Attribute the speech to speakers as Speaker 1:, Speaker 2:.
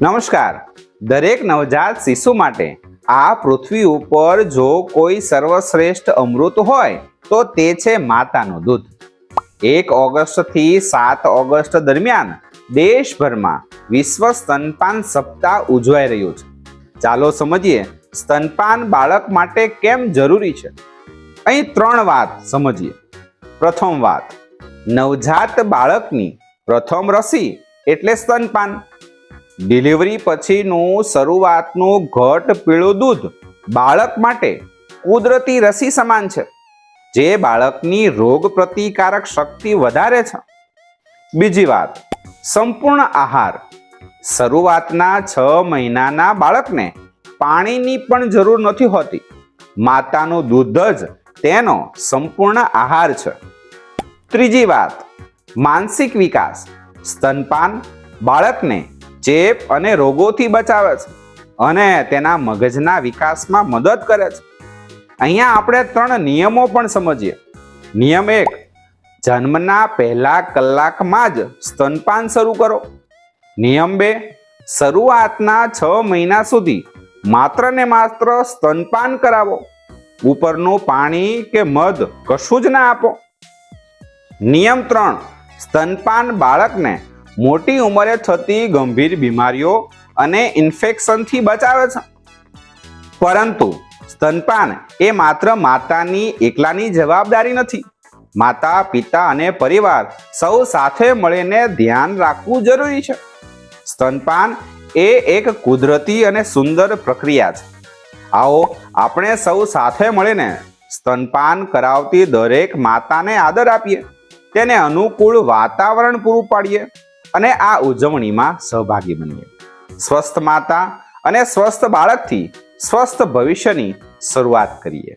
Speaker 1: નમસ્કાર. દરેક નવજાત શિશુ માટે આ પૃથ્વી ઉપર જો કોઈ સર્વશ્રેષ્ઠ અમૃત હોય તો તે છે માતાનું દૂધ. 1 ઓગસ્ટથી 7 ઓગસ્ટ દરમિયાન દેશભરમાં વિશ્વ સ્તનપાન સપ્તાહ ઉજવાઈ રહ્યું છે. ચાલો સમજીએ સ્તનપાન બાળક માટે કેમ જરૂરી છે. અહીં 3 વાત સમજીએ. પ્રથમ વાત, નવજાત બાળકની પ્રથમ રસી એટલે સ્તનપાન. ડિલિવરી પછીનું શરૂઆતનું ઘટ પીળું દૂધ બાળક માટે કુદરતી રસી સમાન છે, જે બાળકની રોગ પ્રતિકારક શક્તિ વધારે છે. બીજી વાત, સંપૂર્ણ આહાર. શરૂઆતના 6 મહિનાના બાળકને પાણીની પણ જરૂર નથી હોતી. માતાનું દૂધ જ તેનો સંપૂર્ણ આહાર છે. ત્રીજી વાત, માનસિક વિકાસ. સ્તનપાન બાળકને ચેપ અને રોગોથી બચાવે છે અને તેના મગજના વિકાસમાં મદદ કરે છે. અહીંયા આપણે 3 નિયમો પણ સમજીએ. નિયમ 1, જન્મના પહેલા કલાકમાં જ સ્તનપાન શરૂ કરો. નિયમ 2, શરૂઆતના 6 મહિના સુધી માત્ર ને માત્ર સ્તનપાન કરાવો. ઉપરનું પાણી કે મધ કશું જ ના આપો. નિયમ 3, સ્તનપાન બાળકને મોટી ઉંમરે થતી ગંભીર બીમારીઓ અને ઇન્ફેક્શનથી બચાવે છે. પરંતુ સ્તનપાન એ માત્ર માતાની એકલાની જવાબદારી નથી. માતા, પિતા અને પરિવાર સૌ સાથે મળીને ધ્યાન રાખવું જરૂરી છે. સ્તનપાન એ એક કુદરતી અને સુંદર પ્રક્રિયા છે. આવો આપણે સૌ સાથે મળીને સ્તનપાન કરાવતી દરેક માતાને આદર આપીએ, તેને અનુકૂળ વાતાવરણ પૂરું પાડીએ અને આ ઉજવણીમાં સહભાગી બનીએ. સ્વસ્થ માતા અને સ્વસ્થ બાળકથી સ્વસ્થ ભવિષ્યની શરૂઆત કરીએ.